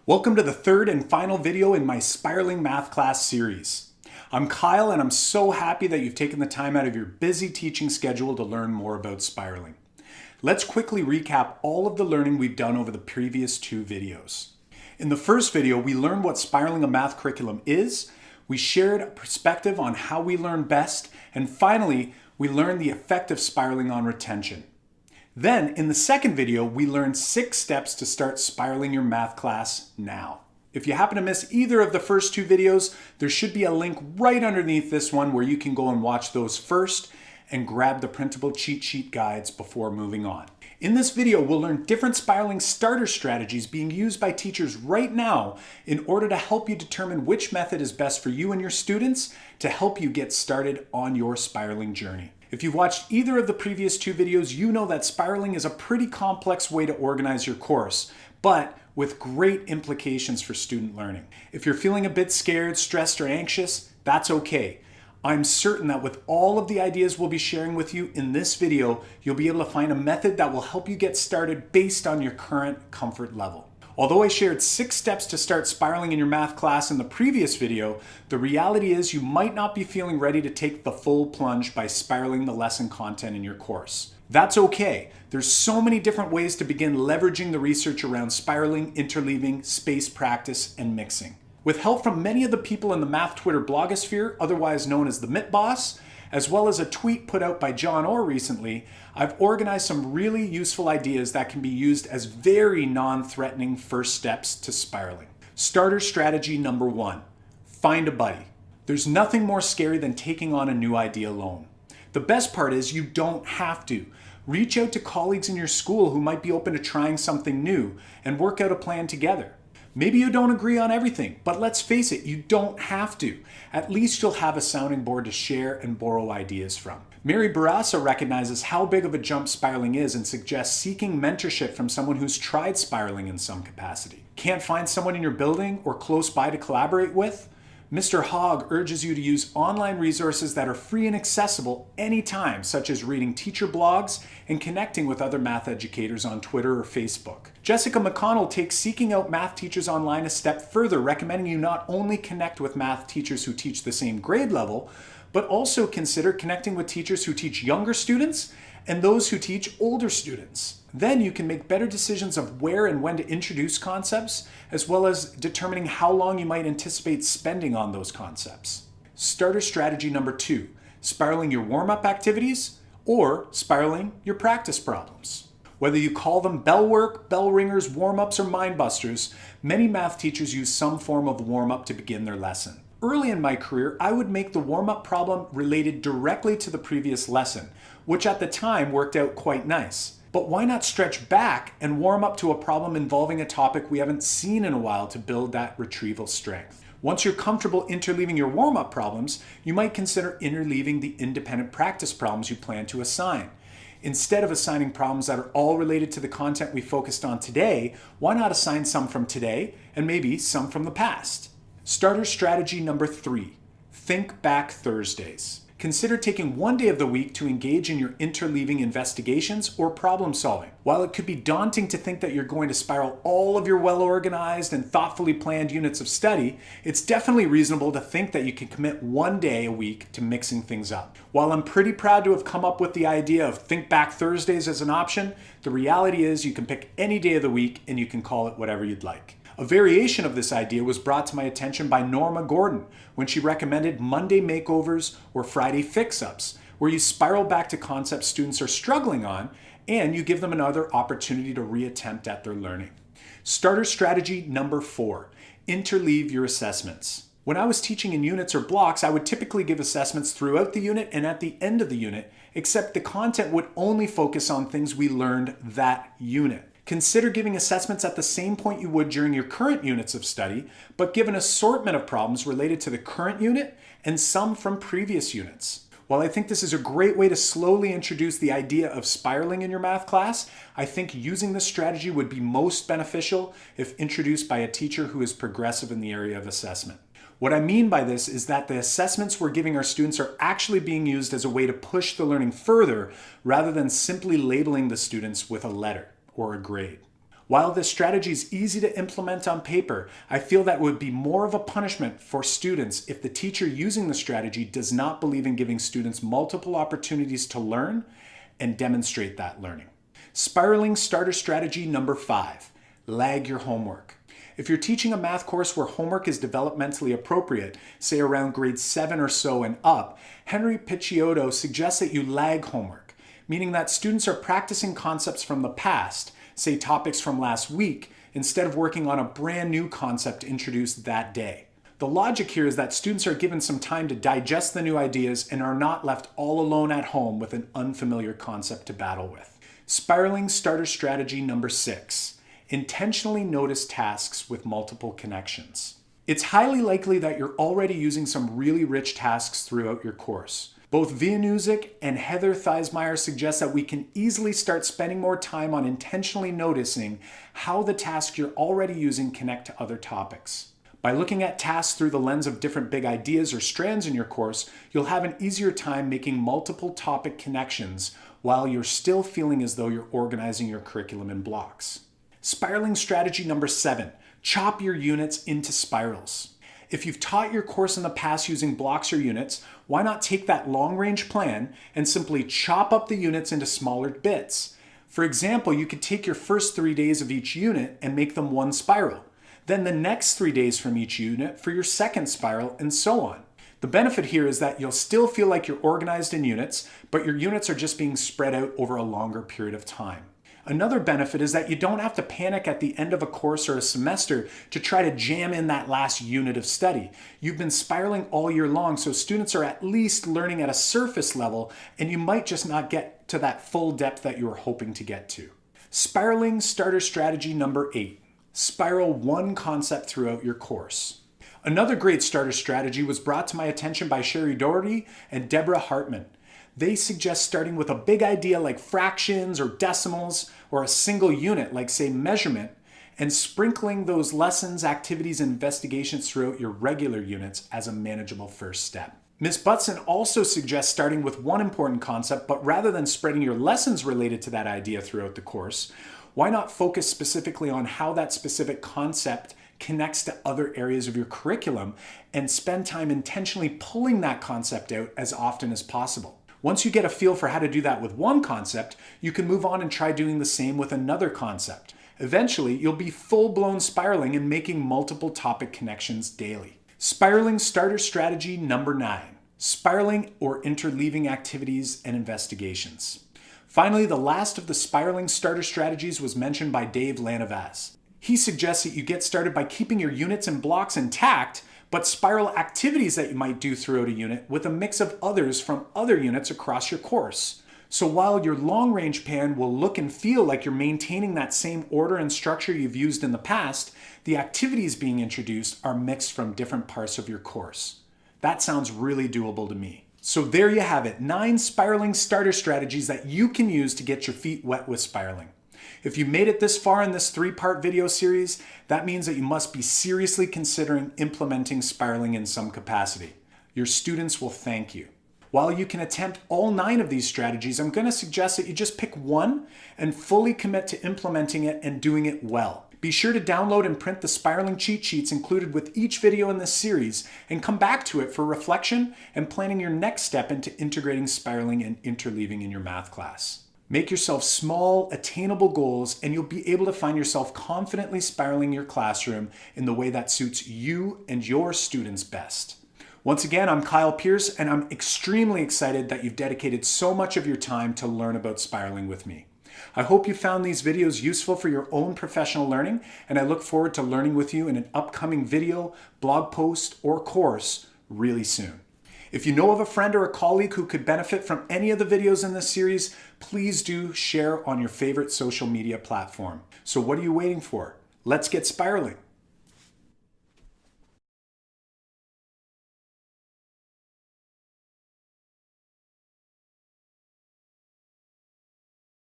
Welcome to the third and final video in my Spiraling Math Class series. I'm Kyle and I'm so happy that you've taken the time out of your busy teaching schedule to learn more about spiraling. Let's quickly recap all of the learning we've done over the previous two videos. In the first video, we learned what spiraling a math curriculum is, we shared a perspective on how we learn best, and finally, we learned the effect of spiraling on retention. Then, in the second video, we learned 6 steps to start spiraling your math class now. If you happen to miss either of the first two videos, there should be a link right underneath this one where you can go and watch those first and grab the printable cheat sheet guides before moving on. In this video, we'll learn different spiraling starter strategies being used by teachers right now in order to help you determine which method is best for you and your students to help you get started on your spiraling journey. If you've watched either of the previous two videos, you know that spiraling is a pretty complex way to organize your course, but with great implications for student learning. If you're feeling a bit scared, stressed, or anxious, that's okay. I'm certain that with all of the ideas we'll be sharing with you in this video, you'll be able to find a method that will help you get started based on your current comfort level. Although I shared 6 steps to start spiraling in your math class in the previous video, the reality is you might not be feeling ready to take the full plunge by spiraling the lesson content in your course. That's okay. There's so many different ways to begin leveraging the research around spiraling, interleaving, space practice, and mixing. With help from many of the people in the Math Twitter blogosphere, otherwise known as the MIT Boss, as well as a tweet put out by John Orr recently, I've organized some really useful ideas that can be used as very non-threatening first steps to spiraling. Starter strategy number 1, find a buddy. There's nothing more scary than taking on a new idea alone. The best part is you don't have to. Reach out to colleagues in your school who might be open to trying something new and work out a plan together. Maybe you don't agree on everything, but let's face it, you don't have to. At least you'll have a sounding board to share and borrow ideas from. Mary Barassa recognizes how big of a jump spiraling is and suggests seeking mentorship from someone who's tried spiraling in some capacity. Can't find someone in your building or close by to collaborate with? Mr. Hogg urges you to use online resources that are free and accessible anytime, such as reading teacher blogs and connecting with other math educators on Twitter or Facebook. Jessica McConnell takes seeking out math teachers online a step further, recommending you not only connect with math teachers who teach the same grade level, but also consider connecting with teachers who teach younger students and those who teach older students. Then you can make better decisions of where and when to introduce concepts, as well as determining how long you might anticipate spending on those concepts. Starter strategy number 2, spiraling your warm-up activities or spiraling your practice problems. Whether you call them bell work, bell ringers, warm-ups, or mind busters, many math teachers use some form of warm-up to begin their lesson. Early in my career, I would make the warm-up problem related directly to the previous lesson, which at the time worked out quite nice. But why not stretch back and warm up to a problem involving a topic we haven't seen in a while to build that retrieval strength? Once you're comfortable interleaving your warm-up problems, you might consider interleaving the independent practice problems you plan to assign. Instead of assigning problems that are all related to the content we focused on today, why not assign some from today and maybe some from the past? Starter strategy number 3, think back Thursdays. Consider taking one day of the week to engage in your interleaving investigations or problem solving. While it could be daunting to think that you're going to spiral all of your well-organized and thoughtfully planned units of study, it's definitely reasonable to think that you can commit one day a week to mixing things up. While I'm pretty proud to have come up with the idea of Think Back Thursdays as an option, the reality is you can pick any day of the week and you can call it whatever you'd like. A variation of this idea was brought to my attention by Norma Gordon when she recommended Monday makeovers or Friday fix-ups, where you spiral back to concepts students are struggling on and you give them another opportunity to reattempt at their learning. Starter strategy number 4, interleave your assessments. When I was teaching in units or blocks, I would typically give assessments throughout the unit and at the end of the unit, except the content would only focus on things we learned that unit. Consider giving assessments at the same point you would during your current units of study, but give an assortment of problems related to the current unit and some from previous units. While I think this is a great way to slowly introduce the idea of spiraling in your math class, I think using this strategy would be most beneficial if introduced by a teacher who is progressive in the area of assessment. What I mean by this is that the assessments we're giving our students are actually being used as a way to push the learning further rather than simply labeling the students with a letter or a grade. While this strategy is easy to implement on paper, I feel that would be more of a punishment for students if the teacher using the strategy does not believe in giving students multiple opportunities to learn and demonstrate that learning. Spiraling starter strategy number 5, lag your homework. If you're teaching a math course where homework is developmentally appropriate, say around grade 7 or so and up, Henry Picciotto suggests that you lag homework, meaning that students are practicing concepts from the past, say topics from last week, instead of working on a brand new concept introduced that day. The logic here is that students are given some time to digest the new ideas and are not left all alone at home with an unfamiliar concept to battle with. Spiraling starter strategy number 6, intentionally notice tasks with multiple connections. It's highly likely that you're already using some really rich tasks throughout your course. Both Vianusic and Heather Theismeyer suggest that we can easily start spending more time on intentionally noticing how the tasks you're already using connect to other topics. By looking at tasks through the lens of different big ideas or strands in your course, you'll have an easier time making multiple topic connections while you're still feeling as though you're organizing your curriculum in blocks. Spiraling strategy number 7, chop your units into spirals. If you've taught your course in the past using blocks or units, why not take that long-range plan and simply chop up the units into smaller bits? For example, you could take your first 3 days of each unit and make them one spiral. Then the next 3 days from each unit for your second spiral, and so on. The benefit here is that you'll still feel like you're organized in units, but your units are just being spread out over a longer period of time. Another benefit is that you don't have to panic at the end of a course or a semester to try to jam in that last unit of study. You've been spiraling all year long, so students are at least learning at a surface level, and you might just not get to that full depth that you were hoping to get to. Spiraling starter strategy number 8, spiral one concept throughout your course. Another great starter strategy was brought to my attention by Sherry Doherty and Deborah Hartman. They suggest starting with a big idea like fractions or decimals, or a single unit like, say, measurement, and sprinkling those lessons, activities, and investigations throughout your regular units as a manageable first step. Ms. Butson also suggests starting with one important concept, but rather than spreading your lessons related to that idea throughout the course, why not focus specifically on how that specific concept connects to other areas of your curriculum and spend time intentionally pulling that concept out as often as possible. Once you get a feel for how to do that with one concept, you can move on and try doing the same with another concept. Eventually, you'll be full-blown spiraling and making multiple topic connections daily. Spiraling starter strategy number 9, spiraling or interleaving activities and investigations. Finally, the last of the spiraling starter strategies was mentioned by Dave Lanavaz. He suggests that you get started by keeping your units and blocks intact, but spiral activities that you might do throughout a unit with a mix of others from other units across your course. So while your long-range plan will look and feel like you're maintaining that same order and structure you've used in the past, the activities being introduced are mixed from different parts of your course. That sounds really doable to me. So there you have it, 9 spiraling starter strategies that you can use to get your feet wet with spiraling. If you made it this far in this 3-part video series, that means that you must be seriously considering implementing spiraling in some capacity. Your students will thank you. While you can attempt all 9 of these strategies, I'm going to suggest that you just pick one and fully commit to implementing it and doing it well. Be sure to download and print the spiraling cheat sheets included with each video in this series and come back to it for reflection and planning your next step into integrating spiraling and interleaving in your math class. Make yourself small, attainable goals, and you'll be able to find yourself confidently spiraling your classroom in the way that suits you and your students best. Once again, I'm Kyle Pearce, and I'm extremely excited that you've dedicated so much of your time to learn about spiraling with me. I hope you found these videos useful for your own professional learning, and I look forward to learning with you in an upcoming video, blog post, or course really soon. If you know of a friend or a colleague who could benefit from any of the videos in this series, please do share on your favorite social media platform. So what are you waiting for? Let's get spiraling.